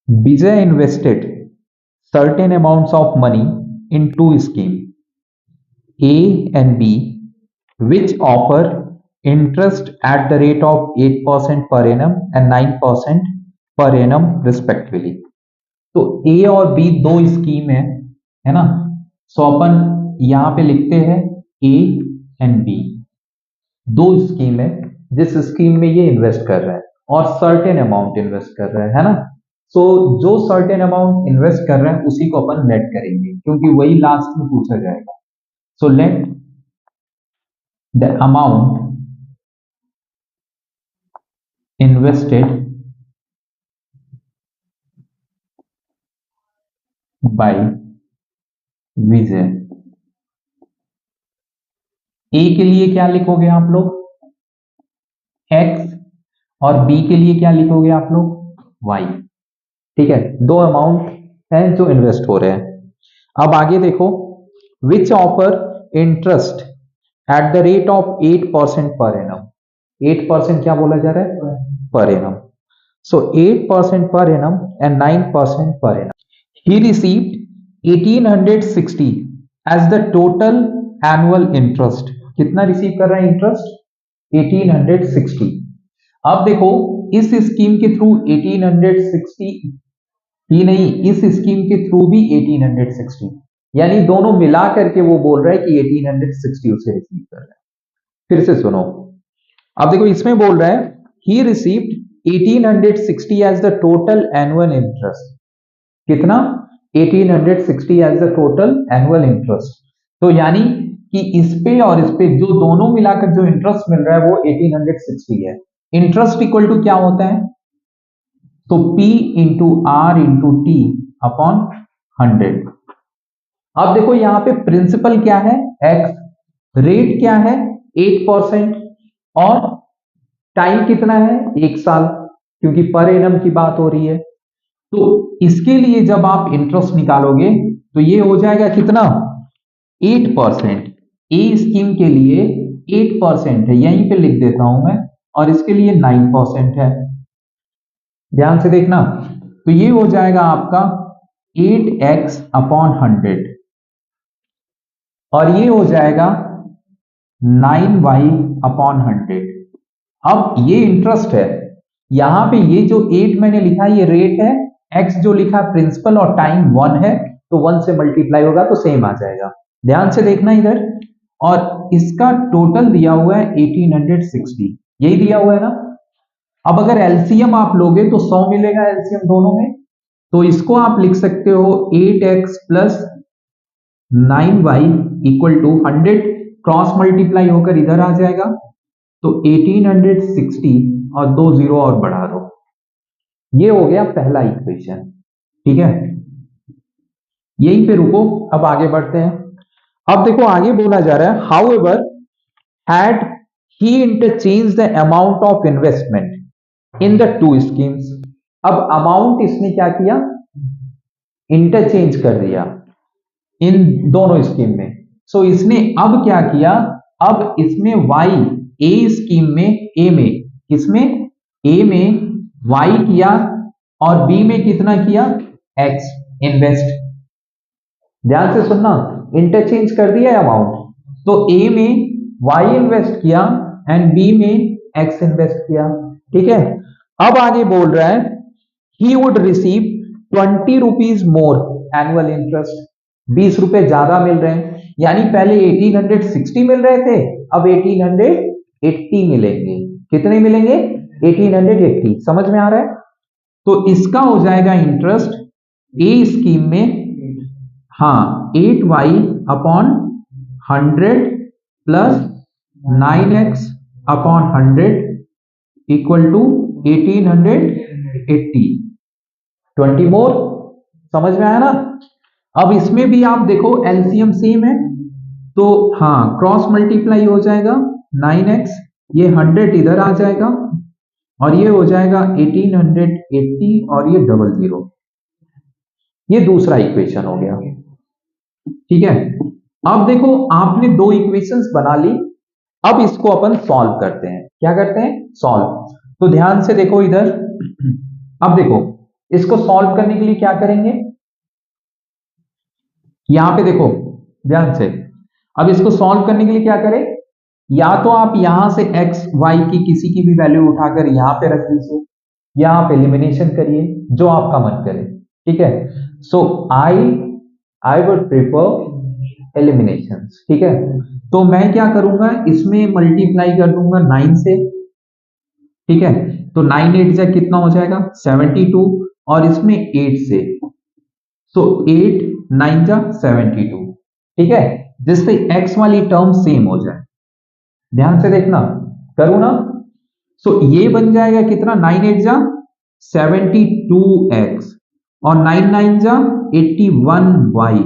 Vijay invested certain amounts of money in two schemes, A and B, which offer interest at the rate of 8% per annum and 9% per annum respectively. तो ए और B दो scheme है ना। सो अपन यहां पे लिखते हैं ए एंड बी, दो स्कीम है जिस स्कीम में ये इन्वेस्ट कर रहा है और सर्टेन अमाउंट इन्वेस्ट कर रहा है ना। सो जो सर्टेन अमाउंट इन्वेस्ट कर रहे हैं उसी को अपन लेट करेंगे क्योंकि वही लास्ट में पूछा जाएगा। So let the amount invested by विजय। ए के लिए क्या लिखोगे आप लोग एक्स और बी के लिए क्या लिखोगे आप लोग वाई। ठीक है, दो अमाउंट है जो इन्वेस्ट हो रहे हैं। अब आगे देखो, which offer interest at the rate of 8% per annum. 8% क्या बोला जा रहा है per annum. So 8% per annum and 9% per annum. He received 1860 as the total annual interest। कितना रिसीव कर रहा है इंटरेस्ट 1860। अब देखो इस स्कीम के थ्रू 1860 ही नहीं, इस स्कीम के थ्रू भी 1860, यानी दोनों मिला करके वो बोल रहा है कि 1860 उसे रिसीव कर रहा है। फिर से सुनो, अब देखो इसमें बोल रहा है he received 1860 as the total annual interest। कितना 1860 as the total annual interest. तो यानी कि इस पे और इस पे जो दोनों मिलाकर जो इंटरेस्ट मिल रहा है वो 1860 है। इंटरेस्ट इक्वल टू क्या होता है तो P into R into T upon 100। अब देखो यहां पे प्रिंसिपल क्या है x, रेट क्या है 8% और टाइम कितना है 1 साल, क्योंकि पर एनम की बात हो रही है। तो इसके लिए जब आप इंटरेस्ट निकालोगे तो ये हो जाएगा कितना 8%। ए स्कीम के लिए 8% है, यहीं पे लिख देता हूं मैं, और इसके लिए 9% है। ध्यान से देखना, तो ये हो जाएगा आपका 8x अपॉन 100 और ये हो जाएगा 9y अपॉन 100। अब ये इंटरेस्ट है, यहां पे ये जो 8 मैंने लिखा ये रेट है, x जो लिखा प्रिंसिपल और टाइम 1 है, तो 1 से मल्टीप्लाई होगा तो सेम आ जाएगा। ध्यान से देखना इधर, और इसका टोटल दिया हुआ है 1860, यही दिया हुआ है ना। अब अगर एलसीएम आप लोगे तो 100 मिलेगा एलसीएम दोनों में, तो इसको आप लिख सकते हो 8x plus 9y equal to 100, cross multiply होकर इधर आ जाएगा, तो 1860 और 2 जीरो और बढ़ा दो। ये हो गया पहला इक्वेशन। ठीक है, यहीं पे रुको, अब आगे बढ़ते हैं। अब देखो आगे बोला जा रहा है how ever had he interchange the amount of investment in the two schemes. अब अमाउंट इसने क्या किया इंटरचेंज कर दिया इन दोनों स्कीम में। सो इसने अब क्या किया, अब इसमें वाई ए स्कीम में ए में, इसमें ए में वाई किया और बी में कितना किया एक्स इन्वेस्ट। ध्यान से सुनना, इंटरचेंज कर दिया अमाउंट, तो ए में वाई इन्वेस्ट किया एंड बी में एक्स इन्वेस्ट किया। ठीक है, अब आगे बोल रहा है he would receive 20 rupees more annual interest. 20 रुपए ज्यादा मिल रहे हैं, यानी पहले 1860 मिल रहे थे, अब 1880 मिलेंगे। कितने मिलेंगे 1880। समझ में आ रहा है, तो इसका हो जाएगा इंटरेस्ट ए स्कीम में, हाँ 8y upon 100 plus 9x upon 100 equal to 1880। 20 more, समझ में आया ना। अब इसमें भी आप देखो एलसीएम सेम है, तो हाँ क्रॉस मल्टीप्लाई हो जाएगा 9x, ये 100 इधर आ जाएगा और ये हो जाएगा 1880 और ये 00। ये दूसरा इक्वेशन हो गया। ठीक है, अब देखो आपने दो इक्वेशंस बना ली, अब इसको अपन सॉल्व करते हैं। क्या करते हैं सॉल्व। तो ध्यान से देखो इधर, अब देखो इसको सॉल्व करने के लिए क्या करेंगे, यहां पे देखो ध्यान से, अब इसको सॉल्व करने के लिए क्या करें, या तो आप यहां से एक्स वाई की किसी की भी वैल्यू उठाकर यहां पे रख दीजिए, या आप एलिमिनेशन करिए, जो आपका मन करे, ठीक है। सो आई वुड प्रेफर एलिमिनेशन, ठीक है। तो मैं क्या करूंगा, इसमें मल्टीप्लाई कर दूंगा 9 से, ठीक है। तो 9 8 जा कितना हो जाएगा 72, और इसमें 8 से, सो 8 9 जा 72, ठीक है, जिससे x वाली टर्म सेम हो जाए। ध्यान से देखना, करूं ना, सो ये बन जाएगा कितना, 9 8 जा 72x, और 9 9 जा 81y,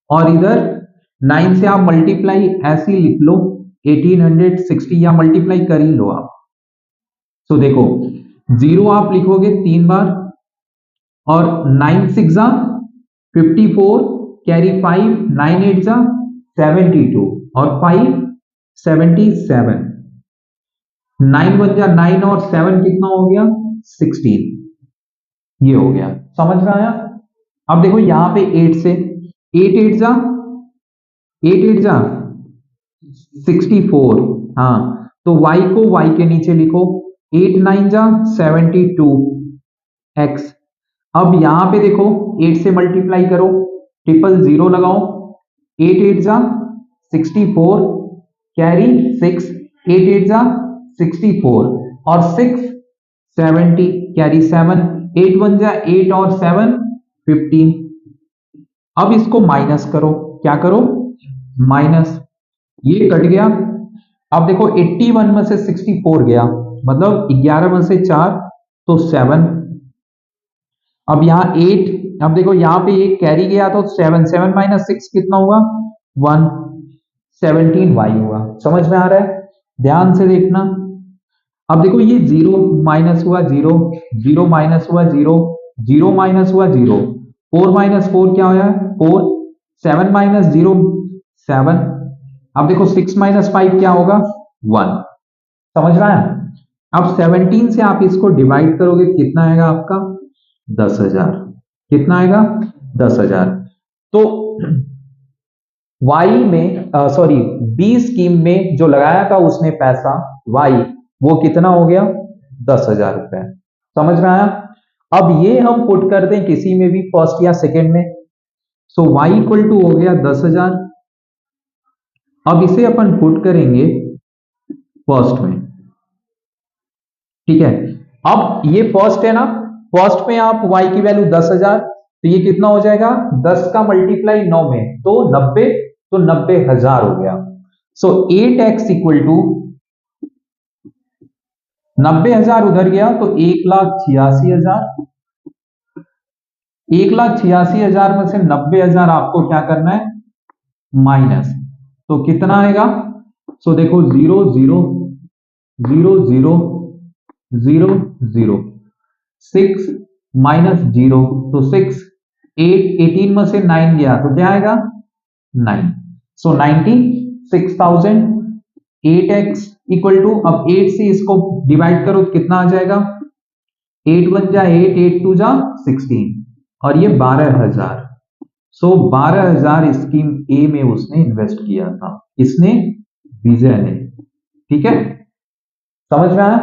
और इधर 9 से आप मल्टीप्लाई ऐसे ही लिख लो 1860, या मल्टीप्लाई कर ही लो आप। सो देखो 0 आप लिखोगे 3 बार, और 9 6 जा 54, कैरी 5, 9 8 जा 72, और 5 77, 9 1 जा 9, और 7 कितना हो गया 16, ये हो गया, समझ में आया। अब देखो यहां पे 8 से, 8 8 जा 8 8 जा 64, हाँ, तो y को y के नीचे लिखो, 8 9 जा 72 x। अब यहां पे देखो 8 से मल्टीप्लाई करो, ट्रिपल 0 लगाओ, 8 8 जा 64, कैरी 6, 8 8 जा 64, और 6 70, कैरी 7, 8 1 जा 8, और 7 15। अब इसको माइनस करो, क्या करो, माइनस, ये कट गया। अब देखो 81 में से 64 गया, मतलब 11 में से 4 तो 7, अब यहाँ 8, अब देखो यहाँ पे एक कैरी गया तो 7 7 माइनस 6 कितना हुआ 1, 17y हुआ। समझ में आ रहा है, ध्यान से देखना। अब देखो ये 0 माइनस हुआ 0, 0 माइनस हुआ 0, 0 माइनस हुआ 0, 4 माइनस 4 क्या होया 4, 7 माइनस 0 7, अब देखो 6 माइनस 5 क्या होगा 1। समझ रहा है। अब 17 से आप इसको डिवाइड करोगे कितना आएगा आपका 10,000, कितना आएगा 10,000। तो वाई में सॉरी बी स्कीम में जो लगाया था उसने पैसा वाई, वो कितना हो गया 10,000 रुपए। समझ में आया। अब ये हम पुट कर दें किसी में भी फर्स्ट या सेकंड में, सो वाई इक्वल टू हो गया 10,000। अब इसे अपन पुट करेंगे फर्स्ट में, ठीक है। अब ये फर्स्ट है ना, फर्स्ट में आप y की वैल्यू 10,000, तो ये कितना हो जाएगा 10 का मल्टीप्लाई 9 में तो 90, तो 90,000 हो गया। सो 8x इक्वल टू 90,000 उधर गया तो 1,86,000, 1,86,000 में से 90,000 आपको क्या करना है माइनस, तो कितना आएगा। सो देखो 0 0 0 0 0 0, 6 माइनस 0 तो 6, 8 18 में से 9 गया तो क्या आएगा 9, सो 96,000। 8x इक्वल टू, अब 8 से इसको डिवाइड करो तो कितना आ जाएगा 8 1 जा 8, 8 2 जा 16, और ये 12,000। सो 12,000 स्कीम ए में उसने इन्वेस्ट किया था, इसने विजय ने, ठीक है। समझ में आया।